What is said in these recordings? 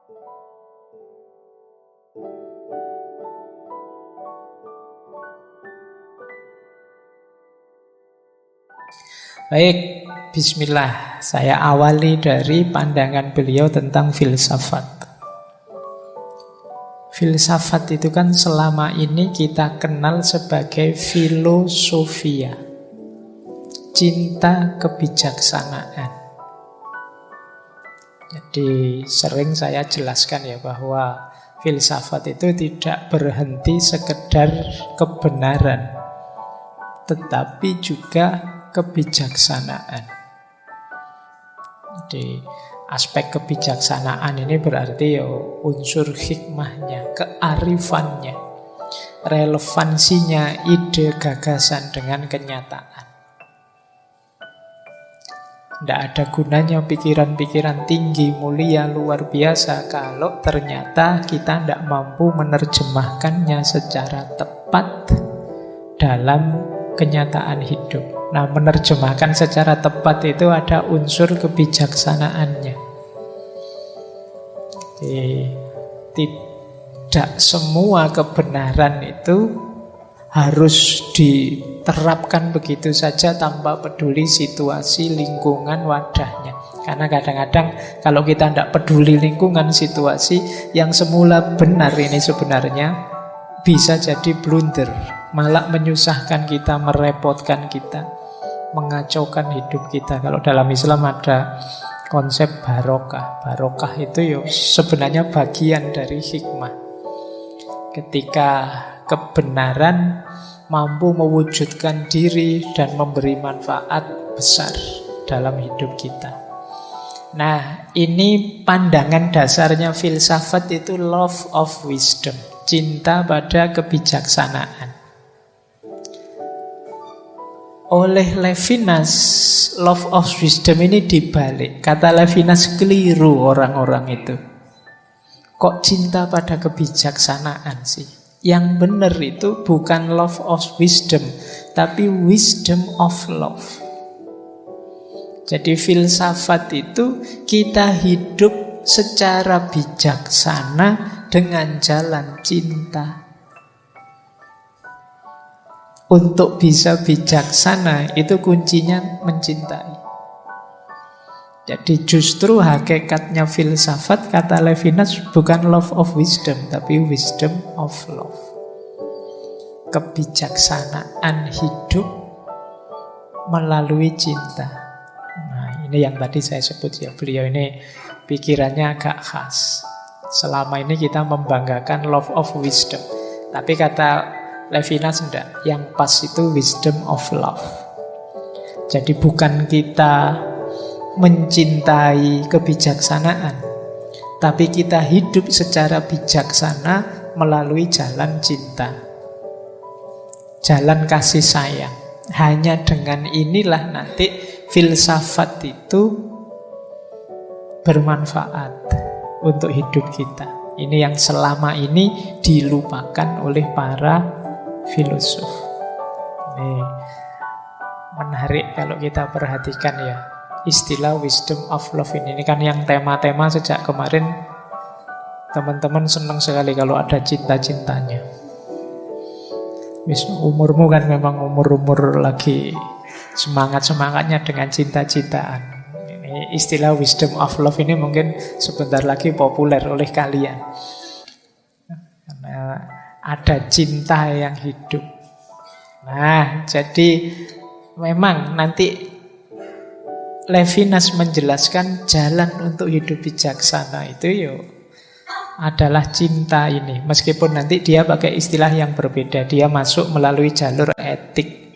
Baik, bismillah. Saya awali dari pandangan beliau tentang filsafat. Filsafat itu kan selama ini kita kenal sebagai filosofia, cinta kebijaksanaan. Jadi sering saya jelaskan ya bahwa filsafat itu tidak berhenti sekedar kebenaran, tetapi juga kebijaksanaan. Jadi aspek kebijaksanaan ini berarti ya unsur hikmahnya, kearifannya, relevansinya ide gagasan dengan kenyataan. Tidak ada gunanya pikiran-pikiran tinggi, mulia, luar biasa kalau ternyata kita tidak mampu menerjemahkannya secara tepat dalam kenyataan hidup. Nah, menerjemahkan secara tepat itu ada unsur kebijaksanaannya. Jadi, tidak semua kebenaran itu harus diterapkan begitu saja tanpa peduli situasi, lingkungan, wadahnya. Karena kadang-kadang kalau kita tidak peduli lingkungan, situasi, yang semula benar ini sebenarnya bisa jadi blunder, malah menyusahkan kita, merepotkan kita, mengacaukan hidup kita. Kalau dalam Islam ada konsep barokah. Barokah itu ya sebenarnya bagian dari hikmah. Ketika kebenaran mampu mewujudkan diri dan memberi manfaat besar dalam hidup kita. Nah, ini pandangan dasarnya filsafat itu love of wisdom, cinta pada kebijaksanaan. Oleh Levinas, love of wisdom ini dibalik. Kata Levinas, keliru orang-orang itu. Kok cinta pada kebijaksanaan sih? Yang benar itu bukan love of wisdom, tapi wisdom of love. Jadi filsafat itu kita hidup secara bijaksana dengan jalan cinta. Untuk bisa bijaksana itu kuncinya mencintai. Jadi justru hakikatnya filsafat, kata Levinas, bukan love of wisdom, tapi wisdom of love. Kebijaksanaan hidup melalui cinta. Nah, ini yang tadi saya sebut ya, beliau ini pikirannya agak khas. Selama ini kita membanggakan love of wisdom, tapi kata Levinas enggak, yang pas itu wisdom of love. Jadi bukan kita mencintai kebijaksanaan, tapi kita hidup secara bijaksana melalui jalan cinta, jalan kasih sayang. Hanya dengan inilah nanti filsafat itu bermanfaat untuk hidup kita. Ini yang selama ini dilupakan oleh para filosof. Ini menarik kalau kita perhatikan ya, istilah wisdom of love ini kan yang tema-tema sejak kemarin. Teman-teman senang sekali kalau ada cinta-cintanya. Umurmu kan memang umur-umur lagi semangat-semangatnya dengan cinta-cintaan. Ini istilah wisdom of love ini mungkin sebentar lagi populer oleh kalian. Karena ada cinta yang hidup. Nah, jadi memang nanti Levinas menjelaskan jalan untuk hidup bijaksana itu yo adalah cinta ini. Meskipun nanti dia pakai istilah yang berbeda, dia masuk melalui jalur etik.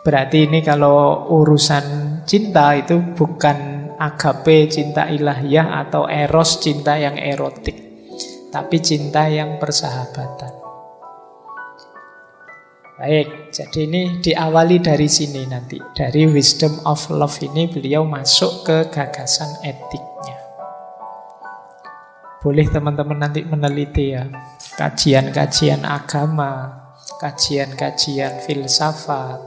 Berarti ini kalau urusan cinta itu bukan agape, cinta ilahiyah, atau eros, cinta yang erotik, tapi cinta yang persahabatan. Baik, jadi ini diawali dari sini nanti. Dari wisdom of love ini beliau masuk ke gagasan etiknya. Boleh teman-teman nanti meneliti ya. Kajian-kajian agama, kajian-kajian filsafat,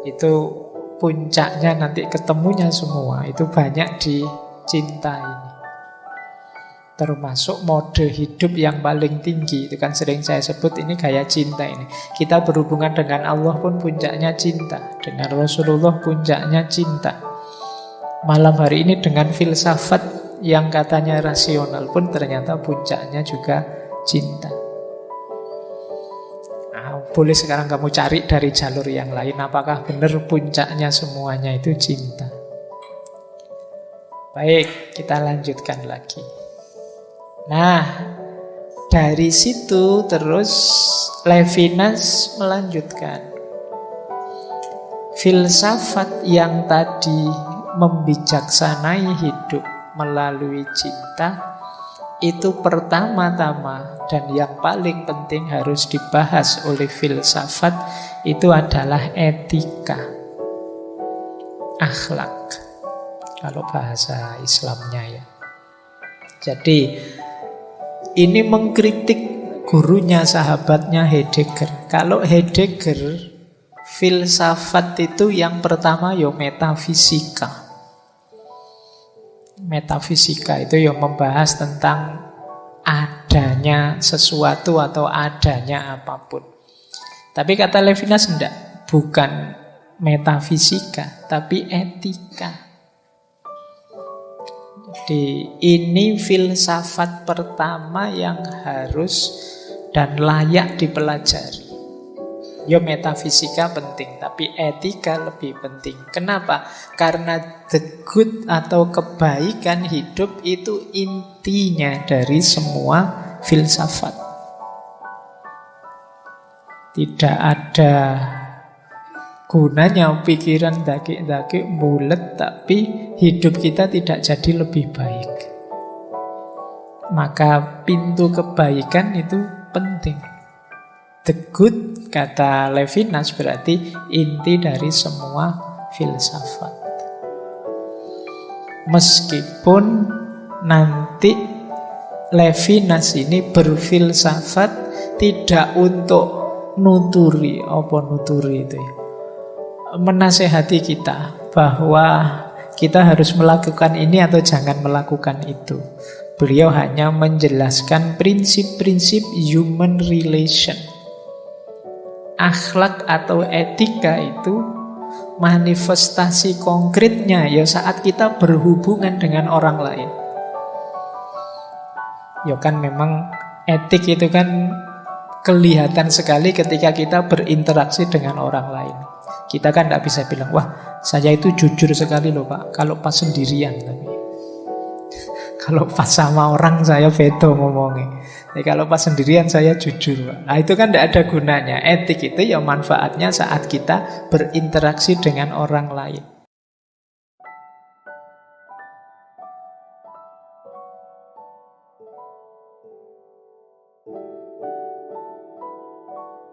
itu puncaknya nanti ketemunya semua. Itu banyak di cinta ini. Termasuk mode hidup yang paling tinggi. Itu kan sering saya sebut, ini gaya cinta ini. Kita berhubungan dengan Allah pun puncaknya cinta, dengan Rasulullah puncaknya cinta. Malam hari ini dengan filsafat yang katanya rasional pun ternyata puncaknya juga cinta. Nah, boleh sekarang kamu cari dari jalur yang lain, apakah benar puncaknya semuanya itu cinta. Baik, kita lanjutkan lagi. Nah, dari situ terus Levinas melanjutkan. Filsafat yang tadi membijaksanai hidup melalui cinta, itu pertama-tama dan yang paling penting harus dibahas oleh filsafat, itu adalah etika, akhlak, kalau bahasa Islamnya ya. Jadi ini mengkritik gurunya, sahabatnya Heidegger. Kalau Heidegger, filsafat itu yang pertama ya metafisika. Metafisika itu yang membahas tentang adanya sesuatu atau adanya apapun. Tapi kata Levinas enggak, bukan metafisika, tapi etika. Jadi ini filsafat pertama yang harus dan layak dipelajari. Ya metafisika penting, tapi etika lebih penting. Kenapa? Karena the good atau kebaikan hidup itu intinya dari semua filsafat. Tidak ada gunanya pikiran dakik-dakik bulet, tapi hidup kita tidak jadi lebih baik. Maka pintu kebaikan itu penting. The good, kata Levinas, berarti inti dari semua filsafat. Meskipun nanti Levinas ini berfilsafat tidak untuk nuturi, apa nuturi itu ya, menasehati kita bahwa kita harus melakukan ini atau jangan melakukan itu. Beliau hanya menjelaskan prinsip-prinsip human relation. Akhlak atau etika itu manifestasi konkretnya ya saat kita berhubungan dengan orang lain. Ya kan memang etik itu kan kelihatan sekali ketika kita berinteraksi dengan orang lain. Kita kan tidak bisa bilang, wah saya itu jujur sekali loh Pak, kalau pas sendirian. Tapi kalau pas sama orang saya veto ngomongnya. Jadi kalau pas sendirian saya jujur Pak. Nah itu kan tidak ada gunanya. Etik itu ya manfaatnya saat kita berinteraksi dengan orang lain.